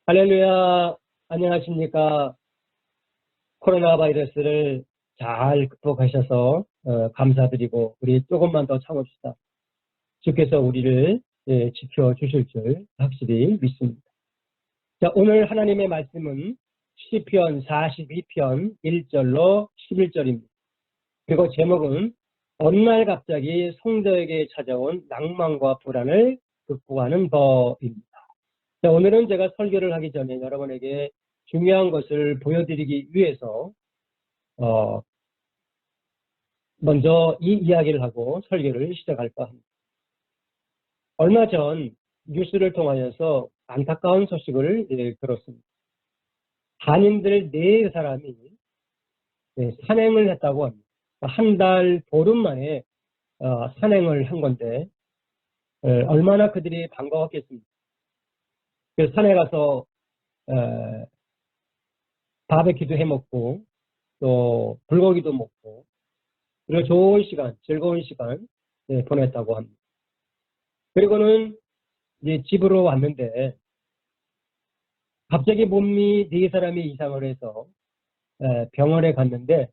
할렐루야, 안녕하십니까. 코로나 바이러스를 잘 극복하셔서 감사드리고 우리 조금만 더 참읍시다. 주께서 우리를 지켜주실 줄 확실히 믿습니다. 자, 오늘 하나님의 말씀은 시편 42편 1절로 11절입니다. 그리고 제목은 어느 날 갑자기 성도에게 찾아온 낭만과 불안을 극복하는 법입니다. 자, 오늘은 제가 설교를 하기 전에 여러분에게 중요한 것을 보여드리기 위해서 먼저 이 이야기를 하고 설교를 시작할까 합니다. 얼마 전 뉴스를 통하여서 안타까운 소식을 들었습니다. 한인들 4사람이 산행을 했다고 합니다. 한 달 보름 만에 산행을 한 건데 얼마나 그들이 반가웠겠습니까? 그래서 산에 가서 바베큐도 해먹고 또 불고기도 먹고 그리고 좋은 시간, 즐거운 시간 보냈다고 합니다. 그리고는 이제 집으로 왔는데 갑자기 몸이 4사람이 이상을 해서 병원에 갔는데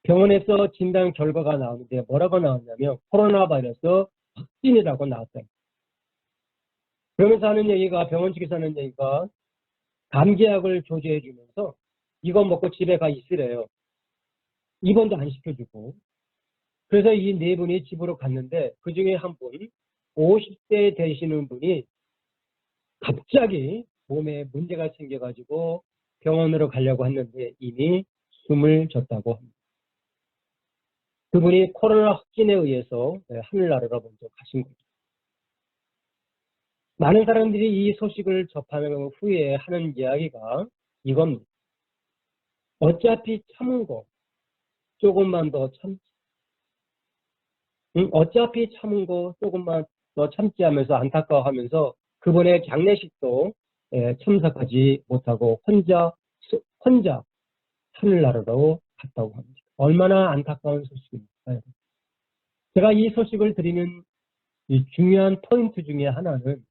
병원에서 진단 결과가 나오는데 뭐라고 나왔냐면 코로나 바이러스 확진이라고 나왔어요. 그러면서 하는 얘기가, 병원 측에서 하는 얘기가 감기약을 조제해 주면서 이거 먹고 집에 가 있으래요. 입원도 안 시켜주고. 그래서 이 4분이 집으로 갔는데 그 중에 한 분, 50대 되시는 분이 갑자기 몸에 문제가 생겨가지고 병원으로 가려고 했는데 이미 숨을 졌다고 합니다. 그분이 코로나 확진에 의해서 하늘나라로 먼저 가신 거죠. 많은 사람들이 이 소식을 접하는 후에 하는 이야기가 이겁니다. 어차피 참은 거 조금만 더 참지. 어차피 참은 거 조금만 더 참지 하면서 안타까워하면서 그분의 장례식도 참석하지 못하고 혼자 하늘나라로 갔다고 합니다. 얼마나 안타까운 소식입니까? 제가 이 소식을 드리는 이 중요한 포인트 중에 하나는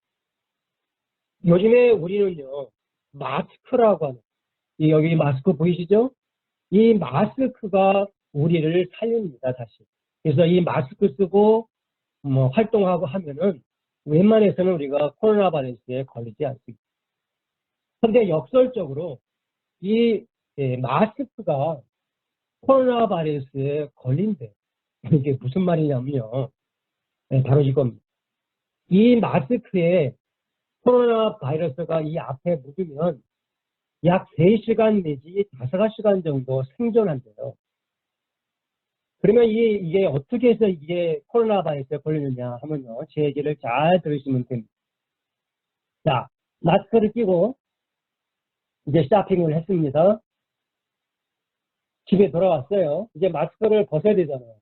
요즘에 우리는요, 마스크라고 하는, 여기 마스크 보이시죠? 이 마스크가 우리를 살립니다, 사실. 그래서 이 마스크 쓰고 활동하고 하면은 웬만해서는 우리가 코로나 바이러스에 걸리지 않습니다. 그런데 역설적으로 이 마스크가 코로나 바이러스에 걸린대. 이게 무슨 말이냐면요. 바로 이겁니다. 이 마스크에 코로나 바이러스가 이 앞에 묻으면 약 3시간 내지 5시간 정도 생존한대요. 그러면 이게 어떻게 해서 이게 코로나 바이러스에 걸리느냐 하면요. 제 얘기를 잘 들으시면 됩니다. 자, 마스크를 끼고 이제 쇼핑을 했습니다. 집에 돌아왔어요. 이제 마스크를 벗어야 되잖아요.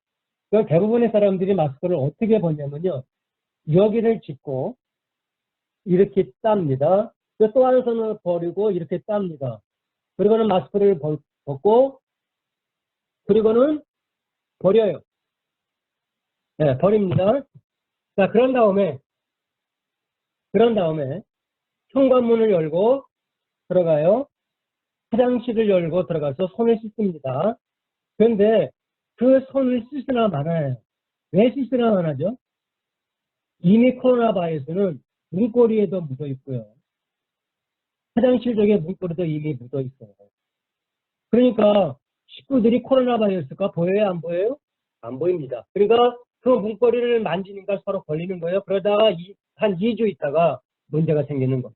그럼 대부분의 사람들이 마스크를 어떻게 벗냐면요. 여기를 짚고 이렇게 땁니다. 또 한 손을 버리고 이렇게 땁니다. 그리고는 마스크를 벗고 그리고는 버려요. 네, 버립니다. 자, 그런 다음에 현관문을 열고 들어가요. 화장실을 열고 들어가서 손을 씻습니다. 그런데 그 손을 씻으나 마나요. 왜 씻으나 마나죠? 이미 코로나 바이러스는 문고리에도 묻어 있고요. 화장실 쪽에 문고리도 이미 묻어 있어요. 그러니까 식구들이 코로나 바이러스가 보여요, 안 보여요? 안 보입니다. 그러니까 그 문고리를 만지니까 서로 걸리는 거예요. 그러다가 한 2주 있다가 문제가 생기는 거예요.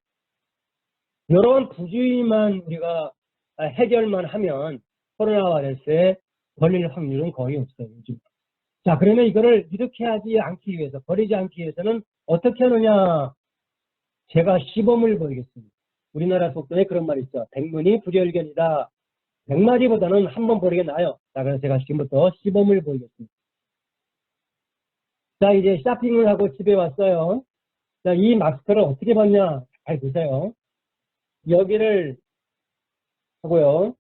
이런 부주의만 우리가 해결만 하면 코로나 바이러스에 걸릴 확률은 거의 없어요. 요즘. 자, 그러면 이거를 이렇게 하지 않기 위해서, 버리지 않기 위해서는 어떻게 하느냐? 제가 시범을 보이겠습니다. 우리나라 속도에 그런 말이 있죠. 백문이 불여일견이다. 100마디보다는 한 번 버리게 나아요. 자, 그래서 제가 지금부터 시범을 보이겠습니다. 자, 이제 쇼핑을 하고 집에 왔어요. 자, 이 마스크를 어떻게 벗냐? 잘 보세요. 여기를 하고요.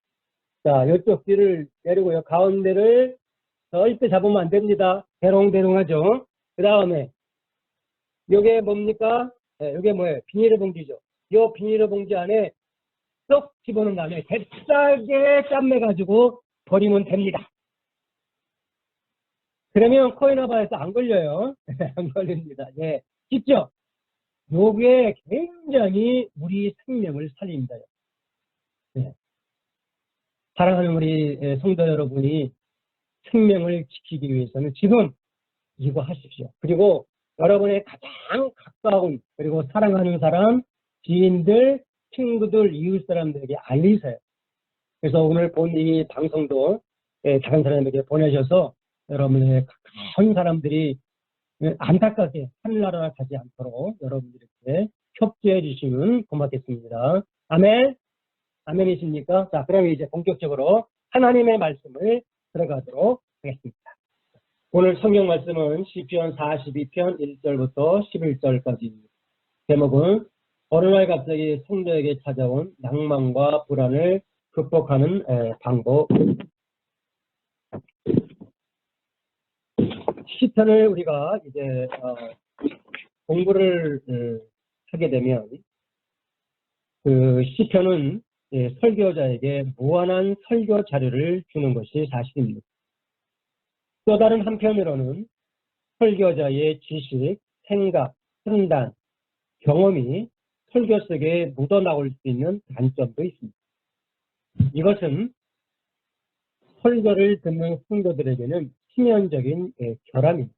자, 이쪽 뒤를 내리고요. 가운데를 절대 잡으면 안 됩니다. 대롱대롱하죠. 그 다음에, 요게 뭡니까? 네, 요게 뭐예요? 비닐봉지죠. 요 비닐봉지 안에 쏙 집어넣은 다음에 잽싸게 짬매가지고 버리면 됩니다. 그러면 코이나바에서 안 걸려요. 안 걸립니다. 네, 쉽죠? 요게 굉장히 우리 생명을 살립니다. 네. 사랑하는 우리 성도 여러분이 생명을 지키기 위해서는 지금 이거 하십시오. 그리고 여러분의 가장 가까운 그리고 사랑하는 사람, 지인들, 친구들, 이웃 사람들에게 알리세요. 그래서 오늘 본 이 방송도 다른 사람에게 보내셔서 여러분의 가까운 사람들이 안타깝게 하늘나라 가지 않도록 여러분들에게 협조해 주시면 고맙겠습니다. 아멘. 아멘이십니까? 자, 그러면 이제 본격적으로 하나님의 말씀을 들어가도록 하겠습니다. 오늘 성경 말씀은 시편 42편 1절부터 11절까지입니다. 제목은 어느 날 갑자기 성도에게 찾아온 낭만과 불안을 극복하는 방법. 시편을 우리가 이제 공부를 하게 되면 그 시편은 설교자에게 무한한 설교 자료를 주는 것이 사실입니다. 또 다른 한편으로는 설교자의 지식, 생각, 판단, 경험이 설교 속에 묻어나올 수 있는 단점도 있습니다. 이것은 설교를 듣는 성도들에게는 치명적인 결함입니다.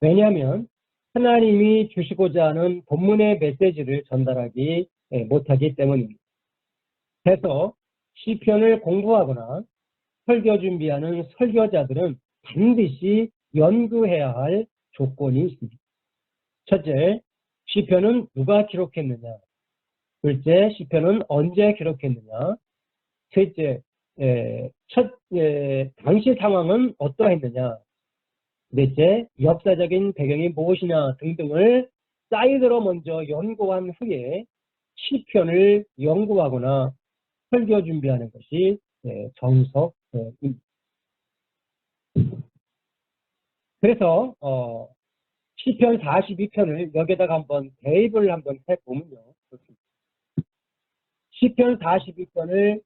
왜냐하면 하나님이 주시고자 하는 본문의 메시지를 전달하기 못하기 때문입니다. 그래서 시편을 공부하거나 설교 준비하는 설교자들은 반드시 연구해야 할 조건이 있습니다. 첫째, 시편은 누가 기록했느냐? 둘째, 시편은 언제 기록했느냐? 셋째, 당시 상황은 어떠했느냐? 넷째, 역사적인 배경이 무엇이냐 등등을 사이드로 먼저 연구한 후에 시편을 연구하거나 설교 준비하는 것이 정석입니다. 그래서 시편 42편을 여기다가 한번 대입을 한번 해보면요. 시편 42편을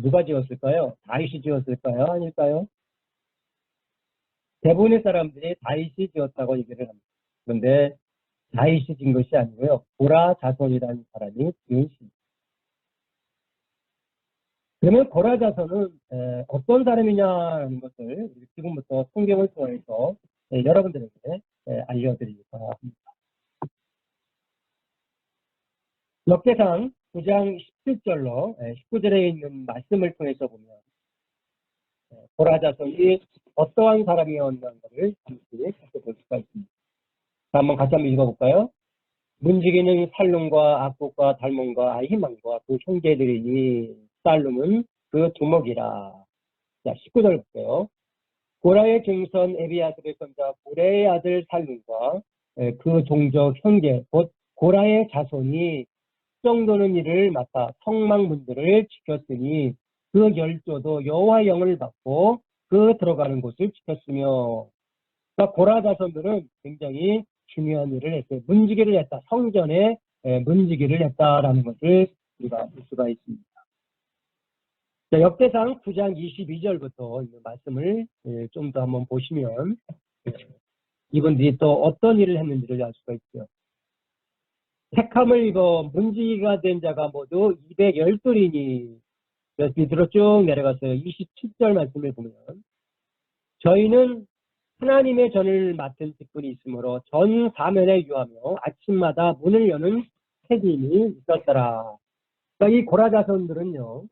누가 지었을까요? 다윗이 지었을까요? 아닐까요? 대부분의 사람들이 다윗이 지었다고 얘기를 합니다. 그런데 다윗이 지은 것이 아니고요. 고라 자손이라는 사람이 지은 시입니다. 그러면 고라 자손은 어떤 사람이냐는 것을 지금부터 성경을 통해서 여러분들에게 알려드리려고 합니다. 역대상 9장 17절로 19절에 있는 말씀을 통해서 보면 고라 자손이 어떠한 사람이었는가를 잠시 살펴볼 수가 있습니다. 자, 한번 읽어볼까요? 문지기는 살룸과 악복과 달몬과 아히만과 그 형제들이니 살룸은 그 두목이라. 자, 19절 볼게요. 고라의 증손 에비아들의 손자 고레의 아들 살룸과 그 종족 형제 곧 고라의 자손이 정도는 일을 맡아 성막문들을 지켰으니 그 열조도 여호와 영을 받고 그 들어가는 곳을 지켰으며, 그러니까 고라 자손들은 굉장히 중요한 일을 했어요. 문지기를 했다. 성전에 문지기를 했다라는 것을 우리가 볼 수가 있습니다. 자, 역대상 9장 22절부터 있는 말씀을 좀 더 한번 보시면 이분들이 또 어떤 일을 했는지를 알 수가 있죠. 택함을 입어 문지기가 된 자가 모두 212이니 밑으로 쭉 내려갔어요. 27절 말씀을 보면 저희는 하나님의 전을 맡은 직분이 있으므로 전 사면에 유하며 아침마다 문을 여는 책임이 있었더라. 그러니까 이 고라 자손들은요,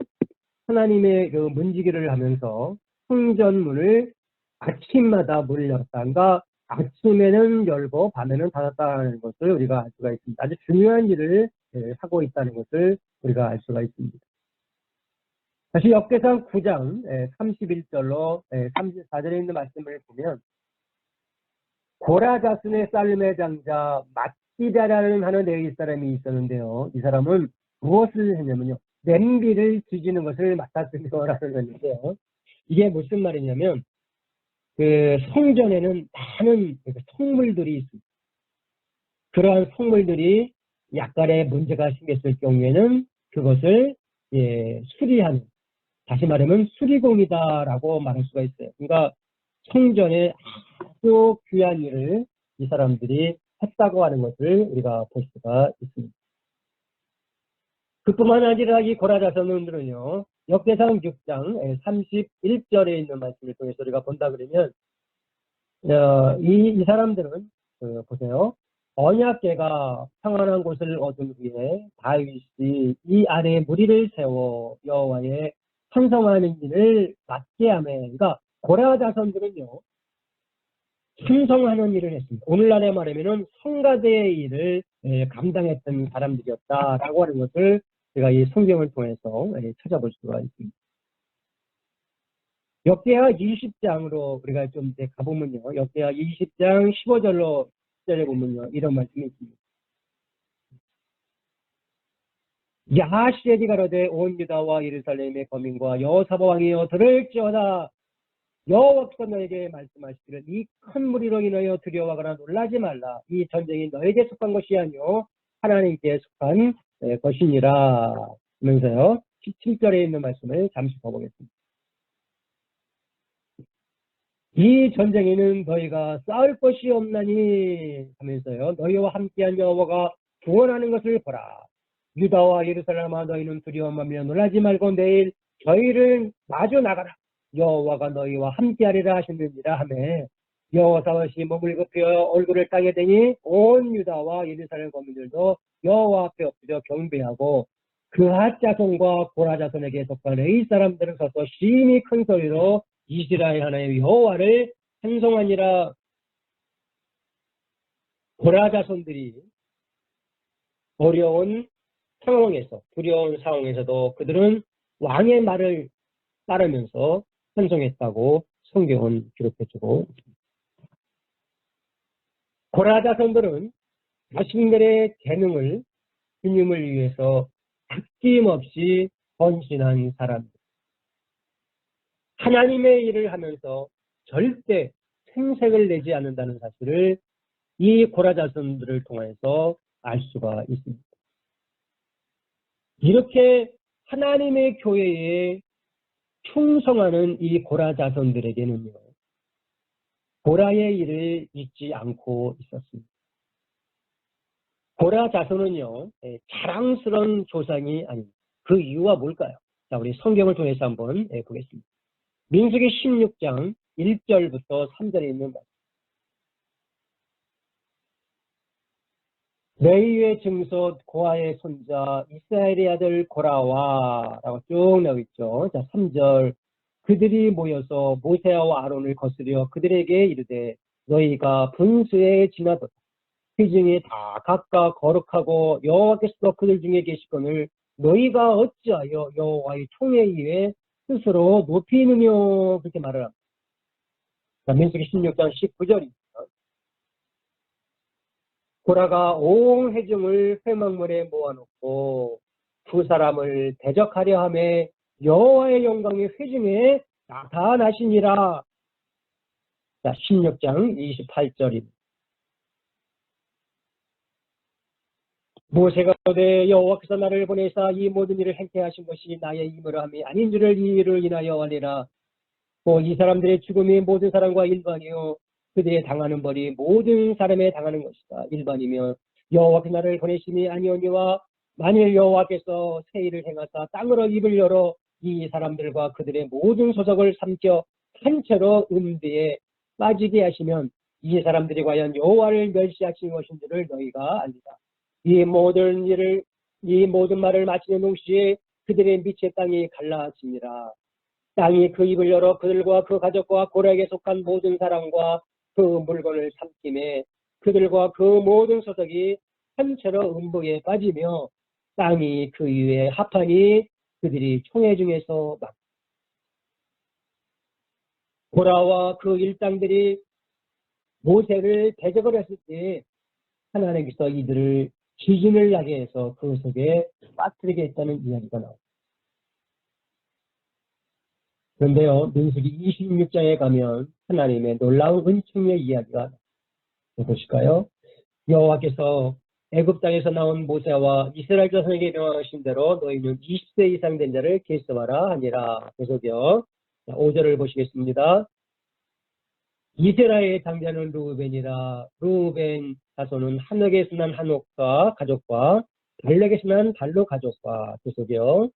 하나님의 그 문지기를 하면서 성전문을 아침마다 문을 열었다. 그러니까 아침에는 열고 밤에는 닫았다는 것을 우리가 알 수가 있습니다. 아주 중요한 일을 하고 있다는 것을 우리가 알 수가 있습니다. 다시 역대상 9장 31절로 34절에 있는 말씀을 보면 고라 자손의 살림의 장자 맛기다라는 하는 레위 사람이 있었는데요. 이 사람은 무엇을 했냐면요. 냄비를 뒤지는 것을 맡았으며라는 건데요. 이게 무슨 말이냐면 그 성전에는 많은 성물들이 있습니다. 그러한 성물들이 약간의 문제가 생겼을 경우에는 그것을 수리하는, 다시 말하면 수리공이다라고 말할 수가 있어요. 그러니까 성전에 아주 귀한 일을 이 사람들이 했다고 하는 것을 우리가 볼 수가 있습니다. 그뿐만 아니라 이 고라자손들은요, 역대상 6장 31절에 있는 말씀을 통해서 우리가 본다 그러면 이 사람들은 보세요. 언약궤가 평안한 곳을 얻은 후에 다윗이 이 안에 무리를 세워 여호와의 찬송하는 일을 맡게 하며, 그러니까 고라 자손들은요 충성하는 일을 했습니다. 오늘날에 말하면은 성가대의 일을 감당했던 사람들이었다라고 하는 것을 제가 이 성경을 통해서 찾아볼 수가 있습니다. 역대하 20장으로 우리가 좀 이제 가보면요. 역대하 20장 15절로 보면요. 이런 말씀이 있습니다. 야하시엘이 가로되 온 유다와 예루살렘의 거민과 여호사밧 왕이여 들을지어다. 여호와께서 너에게 말씀하시기를 이 큰 무리로 인하여 두려워하거나 놀라지 말라. 이 전쟁이 너에게 속한 것이 아니요 하나님께 속한 것이니라 하면서요. 17절에 있는 말씀을 잠시 보겠습니다. 이 전쟁에는 너희가 싸울 것이 없나니 하면서요. 너희와 함께한 여호와가 구원하는 것을 보라. 유다와 예루살렘아 너희는 두려워하며 놀라지 말고 내일 저희를 마주 나가라. 여호와가 너희와 함께하리라 하시느니라 하매 여호사밧이 몸을 굽혀 얼굴을 땅에 대니 온 유다와 예루살렘 거민들도 여호와 앞에 엎드려 경배하고 그핫 자손과 고라 자손에게 속한 레위 사람들은 서서 심히 큰 소리로 이스라엘 하나님의 여호와를 찬송하니라. 고라 자손들이 어려운 상황에서, 두려운 상황에서도 그들은 왕의 말을 따르면서 찬송했다고 성경은 기록해주고 있습니다. 고라 자손들은 자신들의 재능을 주님을 위해서 아낌없이 헌신한 사람들, 하나님의 일을 하면서 절대 생색을 내지 않는다는 사실을 이 고라 자손들을 통해서 알 수가 있습니다. 이렇게 하나님의 교회에 충성하는 이 고라 자손들에게는요, 고라의 일을 잊지 않고 있었습니다. 고라 자손은요, 자랑스러운 조상이 아닙니다. 그 이유가 뭘까요? 자, 우리 성경을 통해서 한번 보겠습니다. 민수기 16장 1절부터 3절에 있는 말씀. 레위의 증손 고아의 손자 이스라엘의 아들 고라와 라고 쭉 나오고 있죠. 자, 3절. 그들이 모여서 모세와 아론을 거스려 그들에게 이르되 너희가 분수에 지나도다. 회중이 다 각각 거룩하고 여호와께서 그들 중에 계시거늘 너희가 어찌하여 여호와의 총회 위에 스스로 높이느뇨 그렇게 말을 합니다. 자, 민수기 16장 19절입니다. 고라가 온 회중을 회막문에 모아놓고 두 사람을 대적하려 하며 여호와의 영광이 회중에 나타나시니라. 자, 16장 28절입니다. 모세가 그러되 여호와께서 나를 보내사 이 모든 일을 행케 하신 것이 나의 힘으로 함이 아닌 줄을 이 일을 인하여 하리라. 이 사람들의 죽음이 모든 사람과 일반이요 그들의 당하는 벌이 모든 사람에 당하는 것이다. 일반이며 여호와께서 나를 보내심이 아니오니와 만일 여호와께서 새 일을 행하사 땅으로 입을 열어 이 사람들과 그들의 모든 소속을 삼켜 한 채로 음대에 빠지게 하시면 이 사람들이 과연 여호와를 멸시하신 것인 줄을 너희가 알리라. 이 모든 말을 마치는 동시에 그들의 밑의 땅이 갈라지니라. 땅이 그 입을 열어 그들과 그 가족과 고라에게 속한 모든 사람과 그 물건을 삼킴에 그들과 그 모든 소속이 한 채로 음부에 빠지며 땅이 그 위에 합하니 그들이 총회 중에서 막 고라와 그 일당들이 모세를 대적을 했을 때 하나님께서 이들을 지진을 나게 해서 그 속에 빠뜨리게 했다는 이야기가 나옵니다. 그런데요, 민수기 26장에 가면 하나님의 놀라운 은총의 이야기가 보실까요? 여호와께서 애굽 땅에서 나온 모세와 이스라엘 자손에게 명하신 대로 너희는 20세 이상 된 자를 계수하라 하니라. 계속요. 5절을 보시겠습니다. 이스라엘의 장자는 르우벤이라. 르우벤 자손은 한옥에서 난 한옥과 가족과 달렉에서 난 달로 가족과. 계속요.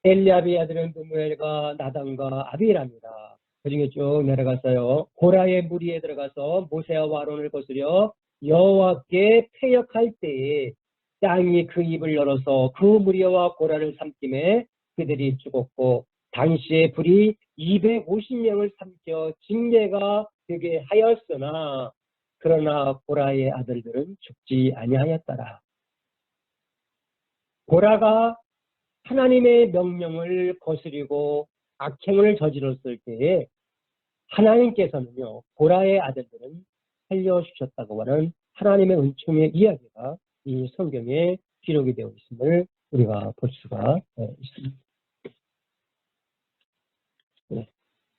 엘리압의 아들은 드무엘과 나단과 아비랍니다. 그 중에 쭉 내려갔어요. 고라의 무리에 들어가서 모세와 아론을 거스려 여호와께 패역할 때에 땅이 그 입을 열어서 그 무리와 고라를 삼킴에 그들이 죽었고 당시에 불이 250명을 삼켜 징계가 되게 하였으나 그러나 고라의 아들들은 죽지 아니하였더라. 고라가 하나님의 명령을 거스리고 악행을 저질렀을 때에 하나님께서는요, 고라의 아들들은 살려주셨다고 하는 하나님의 은총의 이야기가 이 성경에 기록이 되어 있음을 우리가 볼 수가 있습니다. 네.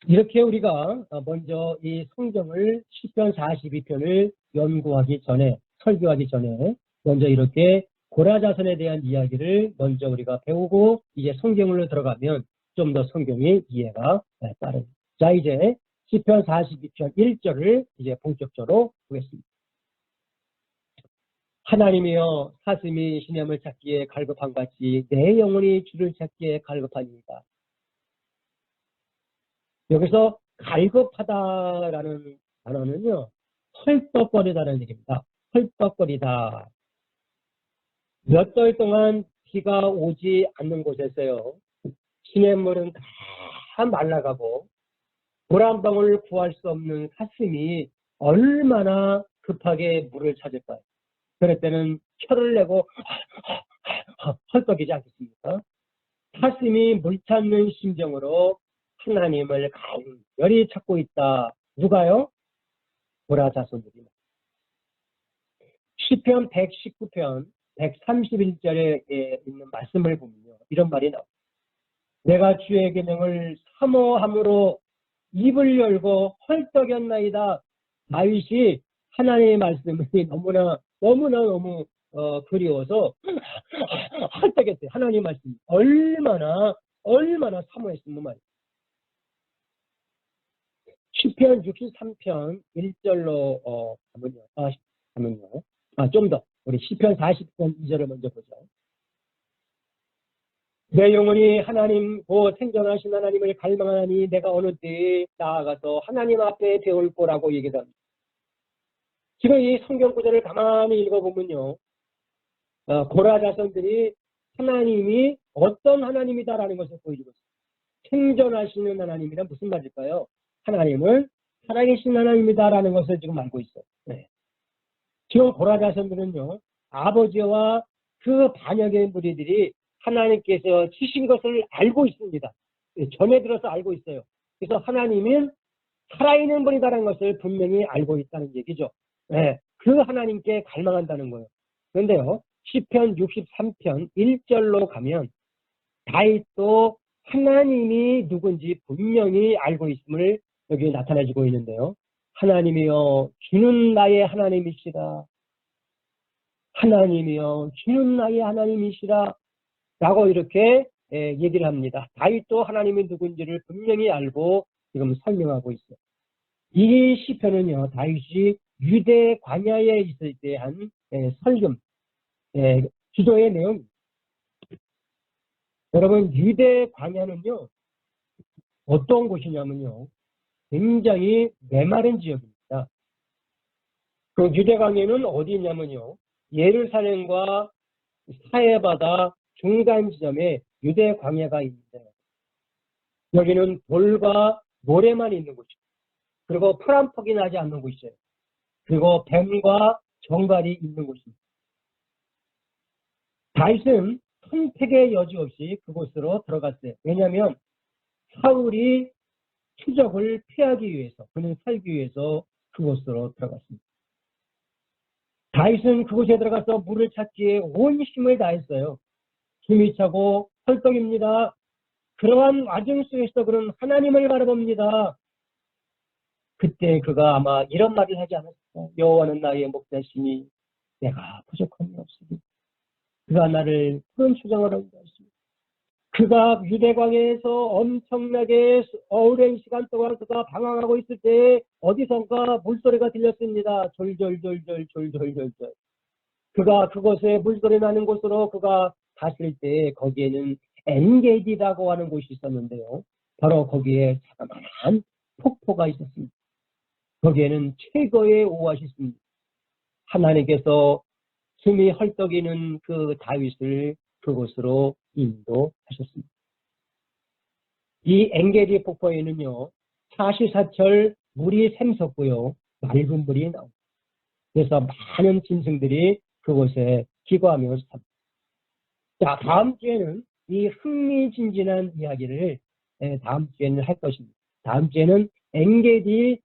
이렇게 우리가 먼저 이 성경을 시편 42편을 연구하기 전에, 설교하기 전에 먼저 이렇게 고라 자손에 대한 이야기를 먼저 우리가 배우고 이제 성경으로 들어가면 좀 더 성경의 이해가 빠릅니다. 자, 이제 시편 42편 1절을 이제 본격적으로 보겠습니다. 하나님이여 사슴이 시냇을 찾기에 갈급한같이 내 영혼이 주를 찾기에 갈급하니이다. 여기서 갈급하다라는 단어는요, 헐떡거리다는 얘기입니다. 헐떡거리다. 몇 달 동안 비가 오지 않는 곳에서요, 시냇물은 다 말라가고 물 한 방울 구할 수 없는 사슴이 얼마나 급하게 물을 찾을까요? 그럴 때는 혀를 내고 헐떡이지 않겠습니까? 사슴이 물 찾는 심정으로 하나님을 간절히 찾고 있다. 누가요? 고라 자손들이. 시편 119편 131절에 있는 말씀을 보면요, 이런 말이 나옵니다. 내가 주의 계명을 사모함으로 입을 열고 헐떡였나이다. 다윗이 하나님의 말씀이 너무 그리워서 헐떡였어요. 하나님의 말씀이 얼마나 사모했으면 말이에요. 시편 63편 1절로 하면요. 좀 더 우리 시편 40편 2절을 먼저 보죠. 내 영혼이 하나님 곧 생존하신 하나님을 갈망하니 내가 어느 때에 나아가서 하나님 앞에 배울 거라고 얘기합니다. 지금 이 성경 구절을 가만히 읽어보면요, 고라 자손들이 하나님이 어떤 하나님이다라는 것을 보여주고 있습니다. 생존하시는 하나님이란 무슨 말일까요? 하나님을 살아계신 하나님이다라는 것을 지금 알고 있어요. 네. 지금 고라 자손들은요, 아버지와 그 반역의 무리들이 하나님께서 치신 것을 알고 있습니다. 전에 들어서 알고 있어요. 그래서 하나님은 살아있는 분이다라는 것을 분명히 알고 있다는 얘기죠. 네, 그 하나님께 갈망한다는 거예요. 그런데요, 시편 63편 1절로 가면 다윗도 하나님이 누군지 분명히 알고 있음을 여기 나타내주고 있는데요. 하나님이여 주는 나의 하나님이시라. 하나님이여 주는 나의 하나님이시라. 라고 이렇게 얘기를 합니다. 다윗도 하나님이 누군지를 분명히 알고 지금 설명하고 있어요. 이 시편은요, 다윗이 유대 광야에 있을 때 한 설교, 기도의 내용. 여러분, 유대 광야는요, 어떤 곳이냐면요, 굉장히 메마른 지역입니다. 그 유대 광야는 어디 있냐면요, 예루살렘과 사해바다 중간 지점에 유대 광야가 있는데, 여기는 돌과 모래만 있는 곳이에요. 그리고 풀한 폭이 나지 않는 곳이에요. 그리고 뱀과 정갈이 있는 곳입니다. 다윗은 선택의 여지 없이 그곳으로 들어갔어요. 왜냐하면 사울이 추적을 피하기 위해서, 그는 살기 위해서 그곳으로 들어갔습니다. 다윗은 그곳에 들어가서 물을 찾기에 온 힘을 다했어요. 힘이 차고 헐떡입니다. 그러한 와중 속에서 그는 하나님을 바라봅니다. 그때 그가 아마 이런 말을 하지 않았을까? 여호와는 나의 목자시니 내가 부족함이 없으니 그가 나를 푸른 초장을 하게 하시니 그가 유대광야에서 엄청나게 오랜 시간 동안 그가 방황하고 있을 때 어디선가 물소리가 들렸습니다. 졸졸졸졸 졸졸졸졸. 그가 그곳에 물소리 나는 곳으로 그가 갔을 때 거기에는 엔게디라고 하는 곳이 있었는데요. 바로 거기에 자그마한 폭포가 있었습니다. 거기에는 최고의 오아시스입니다. 하나님께서 숨이 헐떡이는 그 다윗을 그곳으로 인도하셨습니다. 이 엔게디 폭포에는요, 사시사철 물이 샘솟고요, 맑은 물이 나옵니다. 그래서 많은 짐승들이 그곳에 기거하며 삽니다. 자, 다음 주에는 이 흥미진진한 이야기를 다음 주에는 할 것입니다. 다음 주에는 엔게디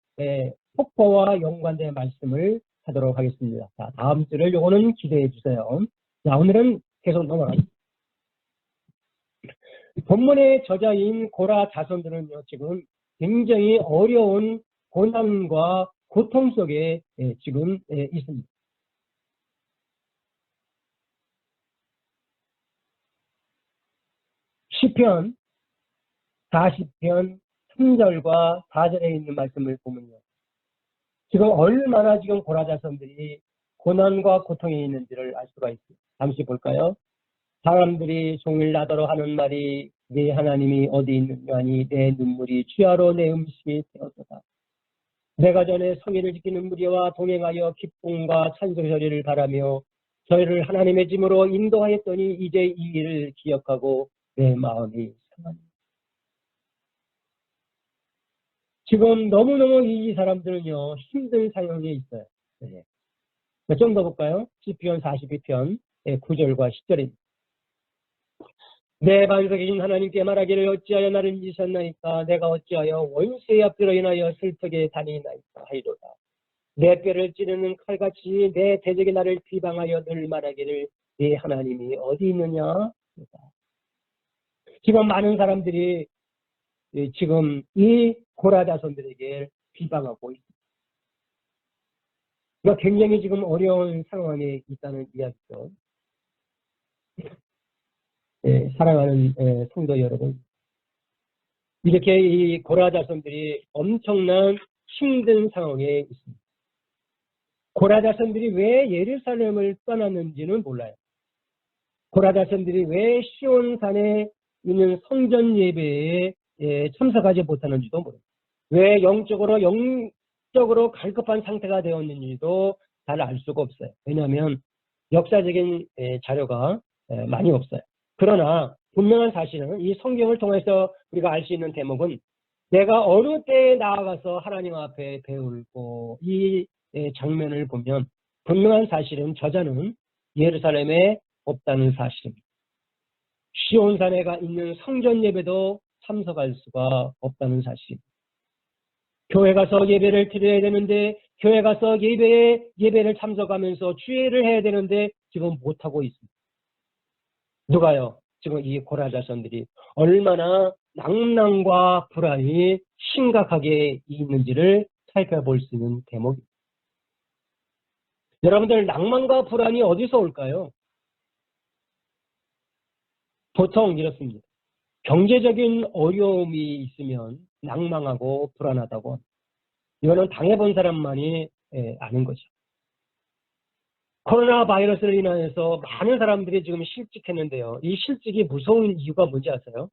폭포와 연관된 말씀을 하도록 하겠습니다. 자, 다음 주를 요거는 기대해 주세요. 자, 오늘은 계속 넘어가겠습니다. 본문의 저자인 고라 자손들은요, 지금 굉장히 어려운 고난과 고통 속에 지금 있습니다. 시편 40편 3절과 4절에 있는 말씀을 보면요, 지금 얼마나 지금 고라 자손들이 고난과 고통에 있는지를 알 수가 있습니다. 잠시 볼까요? 사람들이 종일 나더러 하는 말이 네 하나님이 어디 있느냐 하니 내 눈물이 주야로 내 음식이 되었도다. 내가 전에 성의를 지키는 무리와 동행하여 기쁨과 찬송 소리를 바라며 저희를 하나님의 짐으로 인도하였더니 이제 이 일을 기억하고 내 마음이 상합니다. 지금 너무너무 이 사람들은요, 힘든 상황에 있어요. 네. 좀 더 볼까요? 시편 42편 9절과 10절입니다. 내 반석에 계신 하나님께 말하기를 어찌하여 나를 잊으셨나이까? 내가 어찌하여 원수의 앞뒤로 인하여 슬프게 다니나이까 하이로다. 내 뼈를 찌르는 칼같이 내 대적이 나를 비방하여 늘 말하기를 네 하나님이 어디 있느냐? 지금 많은 사람들이 지금 이 고라 자손들에게 비방하고 있습니다. 그러니까 굉장히 지금 어려운 상황에 있다는 이야기죠. 사랑하는 성도 여러분, 이렇게 이 고라 자손들이 엄청난 힘든 상황에 있습니다. 고라 자손들이 왜 예루살렘을 떠났는지는 몰라요. 고라 자손들이 왜 시온산에 있는 성전 예배에 참석하지 못하는지도 모릅니다. 왜 영적으로 갈급한 상태가 되었는지도 잘 알 수가 없어요. 왜냐하면 역사적인 자료가 많이 없어요. 그러나 분명한 사실은 이 성경을 통해서 우리가 알 수 있는 대목은 내가 어느 때에 나아가서 하나님 앞에 배울고 이 장면을 보면 분명한 사실은 저자는 예루살렘에 없다는 사실입니다. 시온산에가 있는 성전 예배도 참석할 수가 없다는 사실입니다. 교회 가서 예배를 드려야 되는데 교회 가서 예배를 참석하면서 주일을 해야 되는데 지금 못하고 있습니다. 누가요? 지금 이 고라 자손들이 얼마나 낭만과 불안이 심각하게 있는지를 살펴볼 수 있는 대목입니다. 여러분들, 낭만과 불안이 어디서 올까요? 보통 이렇습니다. 경제적인 어려움이 있으면 낭망하고 불안하다고 합니다. 이거는 당해본 사람만이 아는 거죠. 코로나 바이러스를 인해서 많은 사람들이 지금 실직했는데요. 이 실직이 무서운 이유가 뭔지 아세요?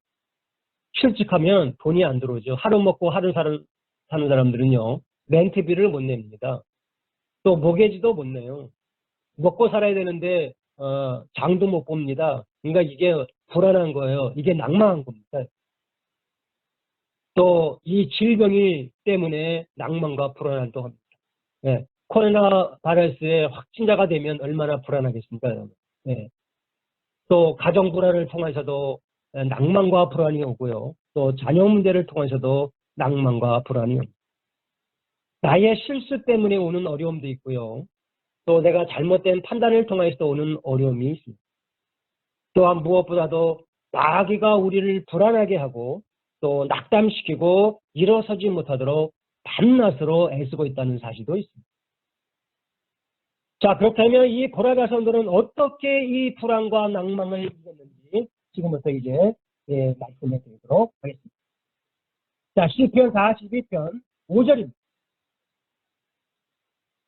실직하면 돈이 안 들어오죠. 하루 먹고 하루 사는 사람들은요, 렌트비를 못 냅니다. 또 모기지도 못 내요. 먹고 살아야 되는데 장도 못 봅니다. 그러니까 이게 불안한 거예요. 이게 낭만한 겁니다. 또 이 질병이 때문에 낭만과 불안한다고 합니다. 네. 코로나 바이러스에 확진자가 되면 얼마나 불안하겠습니까, 여러분? 네. 또 가정 불안을 통해서도 낭만과 불안이 오고요. 또 자녀 문제를 통해서도 낭만과 불안이 옵니다. 나의 실수 때문에 오는 어려움도 있고요. 또 내가 잘못된 판단을 통해서 오는 어려움이 있습니다. 또한 무엇보다도 마귀가 우리를 불안하게 하고 또 낙담시키고 일어서지 못하도록 밤낮으로 애쓰고 있다는 사실도 있습니다. 자, 그렇다면 이 고라 자손들은 어떻게 이 불안과 낭망을 이겼는지 지금부터 이제 말씀해 드리도록 하겠습니다. 자, 시편 42편 5절입니다.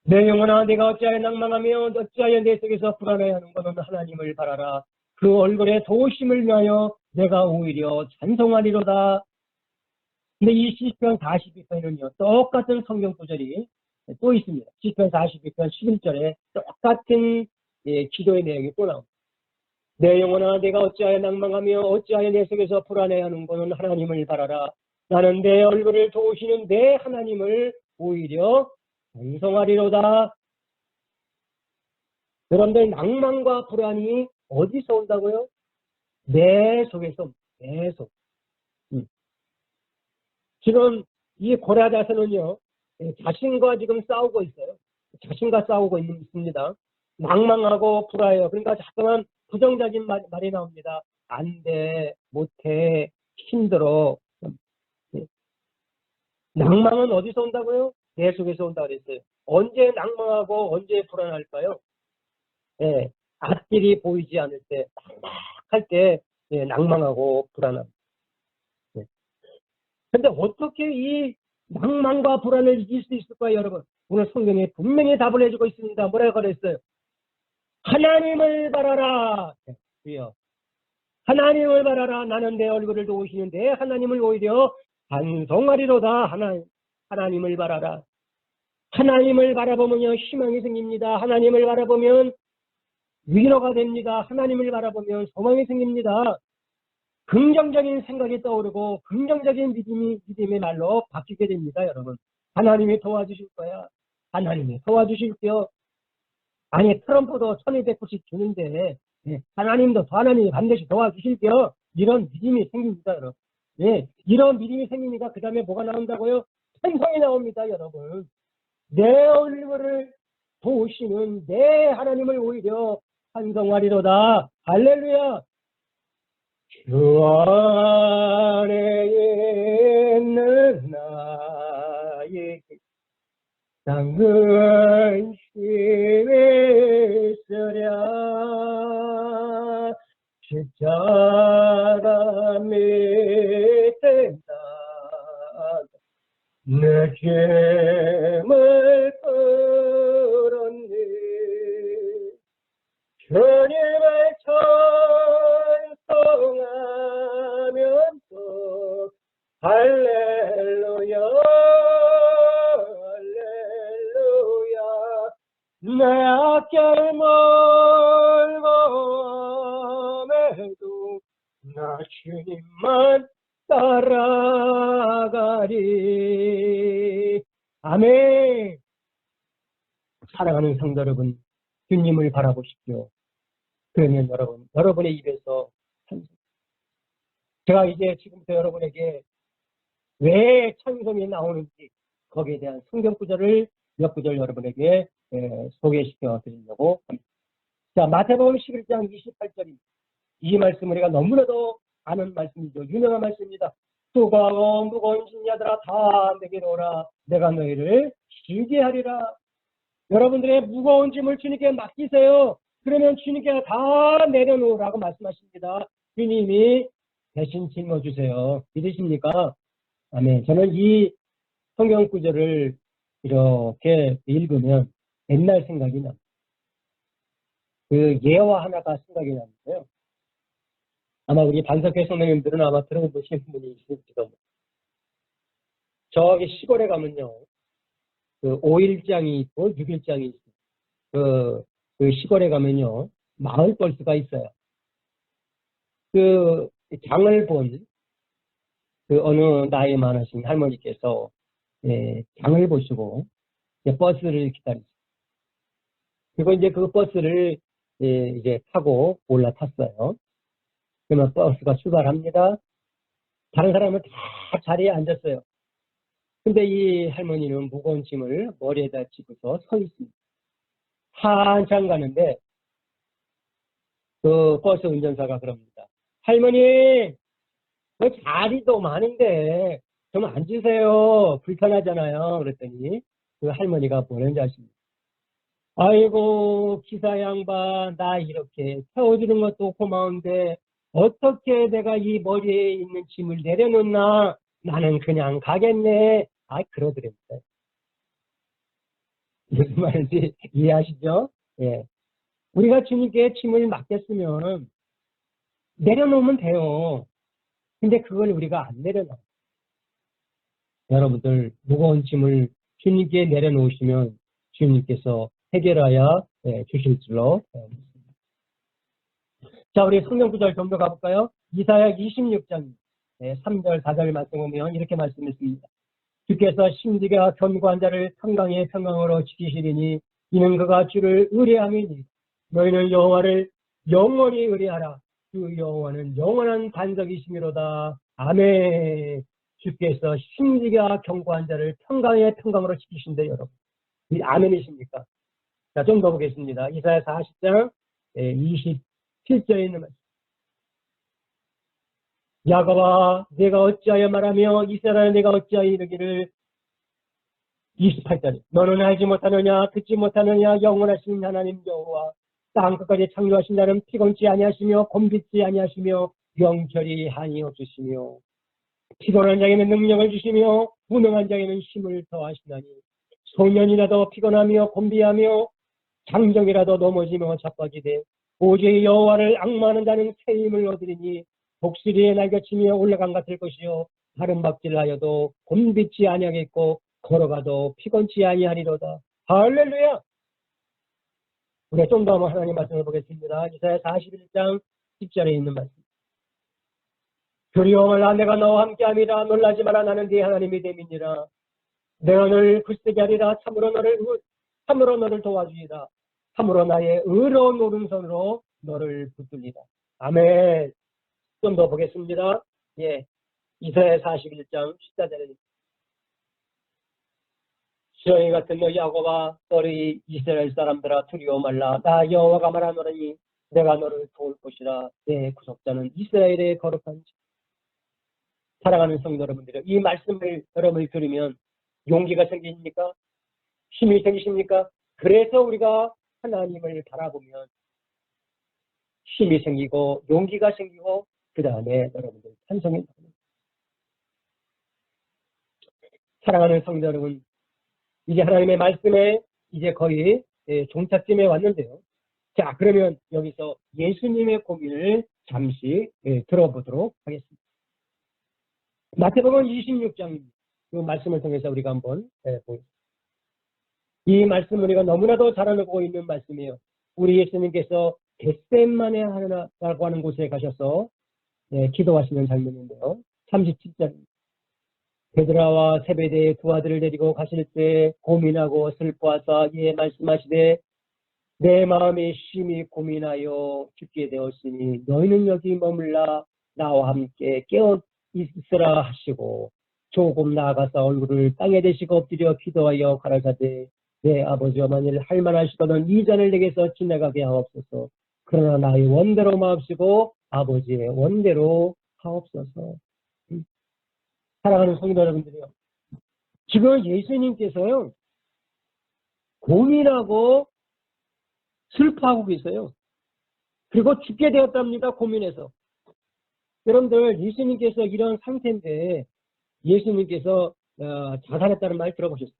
내 영혼아, 내가 어찌하여 낭망하며 어찌하여 내 속에서 불안해하는 것은 하나님을 바라라. 그 얼굴의 도우심을 위하여 내가 오히려 찬송하리로다. 근데 이 시편 42편에는요, 똑같은 성경 구절이 또 있습니다. 시편 42편 11절에 똑같은 기도의 내용이 또 나옵니다. 내 영혼아, 내가 어찌하여 낭망하며 어찌하여 내 속에서 불안해하는 것은 하나님을 바라라. 나는 내 얼굴을 도우시는 내 하나님을 오히려 찬송하리로다. 여러분들, 낭만과 불안이 어디서 온다고요? 내 속에서, 내 속. 지금 이 고라 자손은요, 자신과 지금 싸우고 있어요. 자신과 싸우고 있습니다. 낭망하고 불화해요. 그러니까 자꾸만 부정적인 말이 나옵니다. 안 돼, 못해, 힘들어. 낭망은 어디서 온다고요? 내 속에서 온다고 그랬어요. 언제 낭망하고 언제 불안할까요? 앞길이 보이지 않을 때, 낭망할 때 낭망하고 불안합니다. 근데 어떻게 이 낭만과 불안을 이길 수 있을까요, 여러분? 오늘 성경에 분명히 답을 해주고 있습니다. 뭐라고 그랬어요? 하나님을 바라라. 하나님을 바라라. 나는 내 얼굴을 도우시는데 하나님을 오히려 찬송하리로다. 하나님을 바라라. 하나님을 바라보면 희망이 생깁니다. 하나님을 바라보면 위로가 됩니다. 하나님을 바라보면 소망이 생깁니다. 긍정적인 생각이 떠오르고 긍정적인 믿음의 말로 바뀌게 됩니다, 여러분. 하나님이 도와주실 거야. 하나님이 도와주실게요. 아니, 트럼프도 1200불씩 주는데 하나님이 반드시 도와주실게요. 이런 믿음이 생깁니다, 여러분. 이런 믿음이 생기니까 그 다음에 뭐가 나온다고요? 찬송이 나옵니다, 여러분. 내 얼굴을 도우시는 내 하나님을 오히려 찬송하리로다. 할렐루야. 주 안에 있는 나에게 당근 심히 쓰랴. 십자가 밑에 내 죄를 끌었네. 주님을 찬송하면서 할렐루야 할렐루야. 내 앞길 멀고 나 주님만 따라가리. 아멘. 사랑하는 성도 여러분, 주님을 바라보십시오. 그러면 여러분의 입에서 제가 이제 지금부터 여러분에게 왜 찬송이 나오는지 거기에 대한 성경 구절을 몇 구절 여러분에게 소개시켜 드리려고 합니다. 자, 마태복음 11장 28절입니다. 이 말씀 우리가 너무나도 아는 말씀이죠. 유명한 말씀입니다. 수고하고 무거운 짐자들아 다 내게로 오라. 내가 너희를 쉬게 하리라. 여러분들의 무거운 짐을 주님께 맡기세요. 그러면 주님께 다 내려놓으라고 말씀하십니다. 주님이 대신 짊어주세요. 믿으십니까? 아멘. 저는 이 성경 구절을 이렇게 읽으면 옛날 생각이 납니다. 그 예화 하나가 생각이 나는데요. 아마 우리 반석회 선생님들은 아마 들어보신 분이 있을지도. 저기 시골에 가면요, 그 5일장이 있고 6일장이 있어요. 그 시골에 가면요, 마을 벌스가 있어요. 그 장을 본 그 어느 나이 많으신 할머니께서 장을 보시고 버스를 기다리죠. 그리고 이제 그 버스를 이제 타고 올라탔어요. 그러면 버스가 출발합니다. 다른 사람은 다 자리에 앉았어요. 근데 이 할머니는 무거운 짐을 머리에다 짚고서 서 있습니다. 한참 가는데 그 버스 운전사가 그럽니다. 할머니, 그 자리도 많은데 좀 앉으세요. 불편하잖아요. 그랬더니 그 할머니가 뭐라는지 아십니까? 아이고, 기사 양반, 나 이렇게 태워주는 것도 고마운데 어떻게 내가 이 머리에 있는 짐을 내려놓나? 나는 그냥 가겠네. 아, 그러더랬어요. 무슨 말인지 이해하시죠? 예. 우리가 주님께 짐을 맡겼으면 내려놓으면 돼요. 근데 그걸 우리가 안 내려놔. 여러분들 무거운 짐을 주님께 내려놓으시면 주님께서 해결하여 주실 줄로 믿습니다. 자, 우리 성경 구절 좀 더 가볼까요? 이사야 26장 3절 4절 말씀 보면 이렇게 말씀했습니다. 주께서 심지가 견고한 자를 평강의 평강으로 지키시리니 이는 그가 주를 의뢰함이니 너희는 여호와를 영원히 의뢰하라. 주 여호와는 영원한 반석이시미로다. 아멘. 주께서 심지가 견고한 자를 평강의 평강으로 지키신대 여러분. 이 아멘이십니까? 자, 좀 더 보겠습니다. 이사야 40장 27절에 있는 말씀. 야곱아 내가 어찌하여 말하며 이스라엘아 내가 어찌하여 이르기를 28절 너는 알지 못하느냐 듣지 못하느냐 영원하신 하나님 여호와 땅 끝까지 창조하신 자는 피곤치 아니하시며 곤빗지 아니하시며 영절히 한이 없으시며 피곤한 자에게는 능력을 주시며 무능한 자에게는 힘을 더하시나니 소년이라도 피곤하며 곤비하며 장정이라도 넘어지며 자빠지되 오직 여호와를 앙마하는 자는 새 힘을 얻으리니 독수리에 날개치며 올라간 같을 것이요 다른 박질하여도 곤빗지 아니하겠고 걸어가도 피곤치 아니하리로다. 할렐루야. 우리가 좀 더 하나님 말씀을 보겠습니다. 이사야 41장 10절에 있는 말씀. 두려워 말라 내가 너와 함께함이라 놀라지 마라 나는 네 하나님이 됨이니라. 내가 너를 굳세게 하리라 참으로 너를 도와주리라. 참으로 나의 의로운 오른손으로 너를 붙들리라. 아멘. 좀 더 보겠습니다. 예, 이사야 41장 14절에 시렁이 같은 너 야곱아 너희 이스라엘 사람들아 두려워 말라. 나 여호와가 말하노니 내가 너를 도울 것이라. 내 구속자는 이스라엘의 거룩한 자. 사랑하는 성도 여러분들, 이 말씀을 여러분이 들으면 용기가 생기십니까? 힘이 생기십니까? 그래서 우리가 하나님을 바라보면 힘이 생기고 용기가 생기고 그 다음에 여러분들 찬송이 나옵니다. 사랑하는 성도 여러분, 이제 하나님의 말씀에 이제 거의 종착점에 왔는데요. 자, 그러면 여기서 예수님의 고민을 잠시 들어보도록 하겠습니다. 마태복음 26장 그 말씀을 통해서 우리가 한번 보겠습니다. 이 말씀은 우리가 너무나도 잘 알고 있는 말씀이에요. 우리 예수님께서 겟세마네 하나라고 하는 곳에 가셔서 기도하시는 장면인데요. 37절입니다. 베드로와 세베대의 두 아들을 데리고 가실 때 고민하고 슬퍼하사 이에 말씀하시되 내 마음이 심히 고민하여 죽게 되었으니 너희는 여기 머물라 나와 함께 깨어 있으라 하시고 조금 나아가서 얼굴을 땅에 대시고 엎드려 기도하여 가라사대 내 아버지와 만일 할만하시거든 이 잔을 내게서 지나가게 하옵소서. 그러나 나의 원대로 마옵시고 아버지의 원대로 하옵소서. 사랑하는 성도 여러분들이요. 지금 예수님께서요. 고민하고 슬퍼하고 계세요. 그리고 죽게 되었답니다. 고민해서. 여러분들 예수님께서 이런 상태인데 예수님께서 자살했다는 말 들어보셨어요?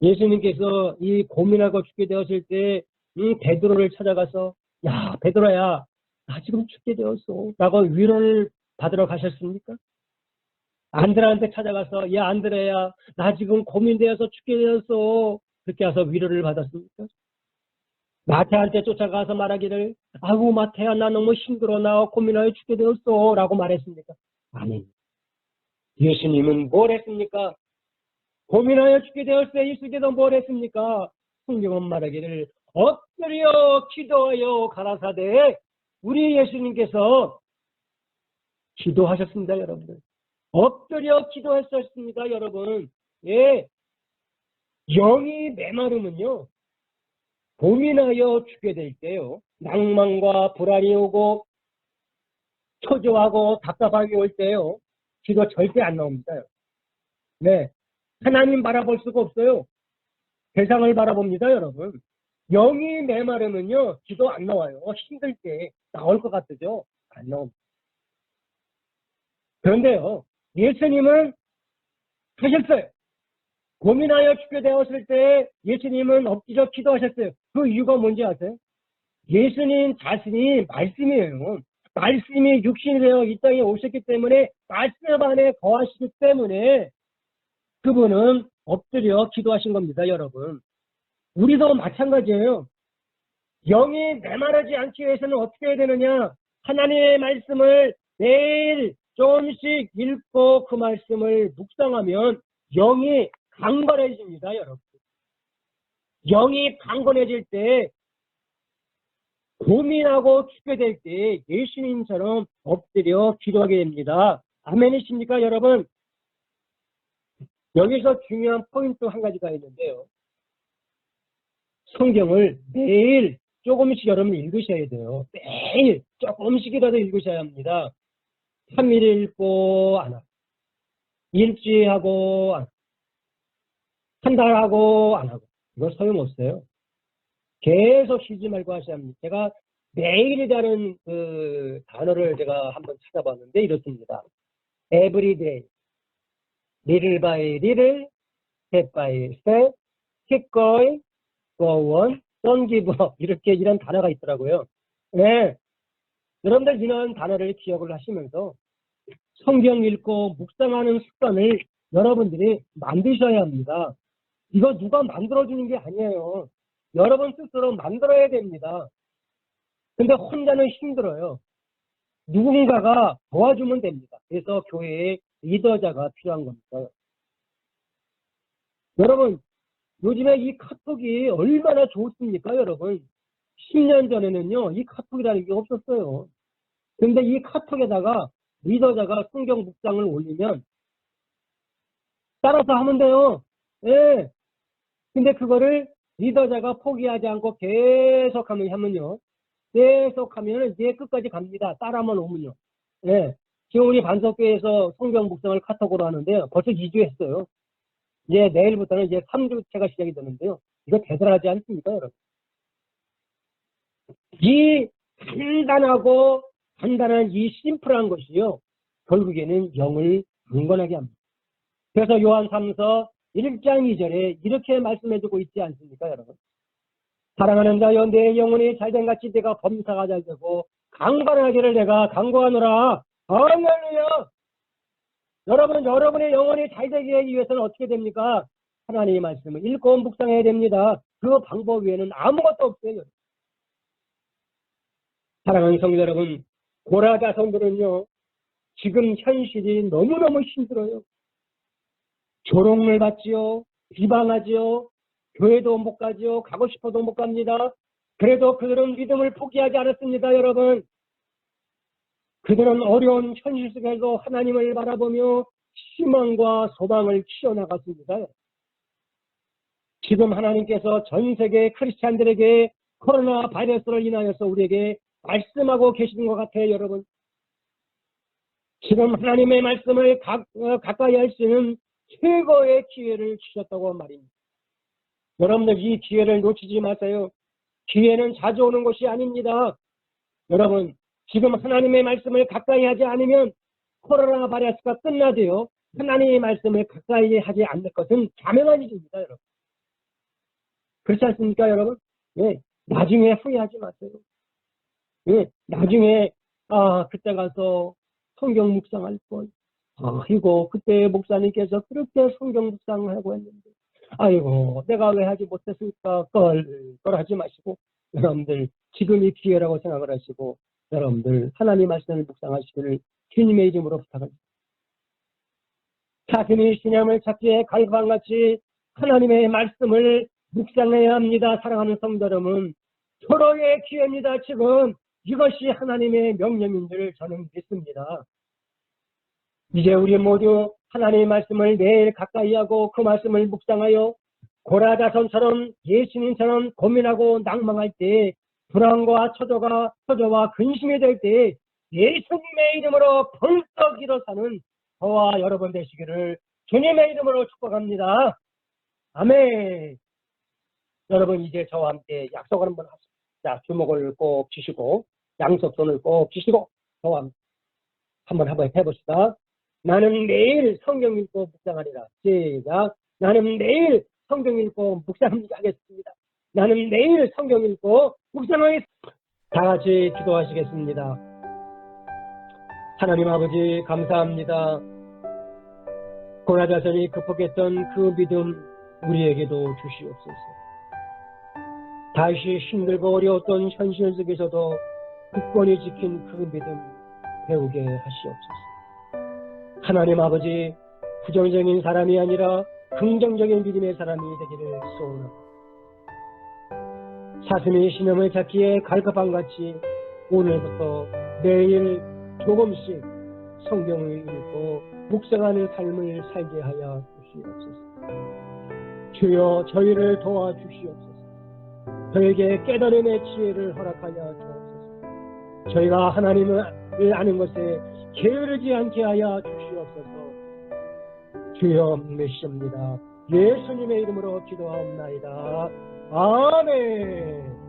예수님께서 이 고민하고 죽게 되었을 때 이 베드로를 찾아가서 야 베드로야 나 지금 죽게 되었어 라고 위로를 받으러 가셨습니까? 안드레한테 찾아가서 야 안드레야 나 지금 고민되어서 죽게 되었어 그렇게 해서 위로를 받았습니까? 마태한테 쫓아가서 말하기를 아이고 마태야 나 너무 힘들어 나 고민하여 죽게 되었어 라고 말했습니까? 아니 예수님은 뭘 했습니까? 고민하여 죽게 되었을 예수께서 뭘 했습니까? 성경은 말하기를 엎드려 기도하여 가라사대 우리 예수님께서 기도하셨습니다. 여러분들 엎드려 기도했었습니다. 여러분 예, 영이 메마르면요 고민하여 죽게 될 때요 낭만과 불안이 오고 초조하고 답답하게 올 때요 기도 절대 안 나옵니다. 네. 하나님 바라볼 수가 없어요. 세상을 바라봅니다, 여러분. 영이 메마르면요, 기도 안 나와요. 힘들 때 나올 것 같으죠? 안 나옵니다. 그런데요, 예수님은 하셨어요. 고민하여 죽게 되었을 때 예수님은 엎드려 기도하셨어요. 그 이유가 뭔지 아세요? 예수님 자신이 말씀이에요. 말씀이 육신이 되어 이 땅에 오셨기 때문에 말씀 안에 거하시기 때문에 그분은 엎드려 기도하신 겁니다, 여러분. 우리도 마찬가지예요. 영이 메마르지 않기 위해서는 어떻게 해야 되느냐? 하나님의 말씀을 매일 조금씩 읽고 그 말씀을 묵상하면 영이 강건해집니다, 여러분. 영이 강건해질 때 고민하고 죽게 될 때 예수님처럼 엎드려 기도하게 됩니다. 아멘이십니까, 여러분? 여기서 중요한 포인트 한 가지가 있는데요. 성경을 매일 조금씩 여러분 읽으셔야 돼요. 매일 조금씩이라도 읽으셔야 합니다. 3일 읽고 안 하고, 일주일 하고 안 하고, 한 달 하고 안 하고, 이거 소용없어요. 계속 쉬지 말고 하셔야 합니다. 제가 매일이라는 그 단어를 제가 한번 찾아봤는데 이렇습니다. Every day, little by little, step by step, keep going, go on, don't give up. 이런 단어가 있더라고요. 네. 여러분들 이런 단어를 기억을 하시면서 성경 읽고 묵상하는 습관을 여러분들이 만드셔야 합니다. 이거 누가 만들어주는 게 아니에요. 여러분 스스로 만들어야 됩니다. 근데 혼자는 힘들어요. 누군가가 도와주면 됩니다. 그래서 교회에 리더자가 필요한 겁니다. 여러분, 요즘에 이 카톡이 얼마나 좋습니까, 여러분? 10년 전에는요, 이 카톡이라는 게 없었어요. 근데 이 카톡에다가 리더자가 성경 묵상을 올리면 따라서 하면 돼요. 예. 근데 그거를 리더자가 포기하지 않고 계속 하면요. 계속 하면 이제 끝까지 갑니다. 따라만 오면요. 예. 지금 우리 반석교회에서 성경 묵상을 카톡으로 하는데요. 벌써 2주 했어요. 이제 내일부터는 이제 3주째가 시작이 되는데요. 이거 대단하지 않습니까, 여러분? 이 간단한 이 심플한 것이요. 결국에는 영을 강건하게 합니다. 그래서 요한 3서 1장 2절에 이렇게 말씀해주고 있지 않습니까, 여러분? 사랑하는 자여 내 영혼이 잘된 같이 내가 범사가 잘되고 강건하기를 내가 강구하노라. 할렐루야. 여러분의 영혼이 잘되기 위해서는 어떻게 됩니까? 하나님의 말씀을 읽고 묵상해야 됩니다. 그 방법 외에는 아무것도 없어요. 사랑하는 성도 여러분, 고라자 성도는요, 지금 현실이 너무너무 힘들어요. 조롱을 받지요, 비방하지요, 교회도 못 가지요, 가고 싶어도 못 갑니다. 그래도 그들은 믿음을 포기하지 않았습니다, 여러분. 그들은 어려운 현실 속에서 하나님을 바라보며 희망과 소망을 키워나갔습니다. 지금 하나님께서 전 세계 크리스찬들에게 코로나 바이러스를 인하여서 우리에게 말씀하고 계시는 것 같아요, 여러분. 지금 하나님의 말씀을 가까이 할 수 있는 최고의 기회를 주셨다고 말입니다. 여러분들 이 기회를 놓치지 마세요. 기회는 자주 오는 것이 아닙니다. 여러분, 지금 하나님의 말씀을 가까이 하지 않으면 코로나 바이러스가 끝나도요. 하나님의 말씀을 가까이 하지 않는 것은 자명한 일입니다, 여러분. 그렇지 않습니까, 여러분? 네, 나중에 후회하지 마세요. 네, 나중에 그때 가서 성경 묵상할 걸. 아이고, 그때 목사님께서 그렇게 성경 묵상을 하고 했는데 아이고, 내가 왜 하지 못했을까? 걸 하지 마시고 여러분들 지금 이 기회라고 생각을 하시고 여러분들 하나님 말씀을 묵상하시기를 주님의 이름으로 부탁합니다. 자신의 신앙을 찾기에 갈팡같이 하나님의 말씀을 묵상해야 합니다. 사랑하는 성도 여러분, 서로의 기회입니다. 지금 이것이 하나님의 명령인 줄 저는 믿습니다. 이제 우리 모두 하나님의 말씀을 매일 가까이 하고 그 말씀을 묵상하여 고라자손처럼 예수님처럼 고민하고 낭망할 때 불안과 초조와 근심이 될 때 예수님의 이름으로 벌떡 일어서는 저와 여러분 되시기를 주님의 이름으로 축복합니다. 아멘. 여러분 이제 저와 함께 약속을 한번 하십시오. 자, 주먹을 꼭 쥐시고 양손을 꼭 쥐시고 저와 한번 해봅시다. 나는 매일 성경 읽고 묵상하리라. 시작. 나는 매일 성경 읽고 묵상하겠습니다. 나는 매일 성경 읽고 묵상하겠습니다. 다 같이 기도하시겠습니다. 하나님 아버지 감사합니다. 고나자선이 극복했던 그 믿음 우리에게도 주시옵소서. 다시 힘들고 어려웠던 현실 속에서도 굳건히 지킨 그 믿음 배우게 하시옵소서. 하나님 아버지 부정적인 사람이 아니라 긍정적인 믿음의 사람이 되기를 소원합니다. 사슴이 신음을 찾기에 갈급함같이 오늘부터 매일 조금씩 성경을 읽고 묵상하는 삶을 살게 하여 주시옵소서. 주여 저희를 도와주시옵소서. 저에게 깨달음의 지혜를 허락하여 주옵소서. 저희가 하나님을 아는 것에 게으르지 않게 하여 주시옵소서. 주여 메시옵니다. 예수님의 이름으로 기도하옵나이다. 아멘.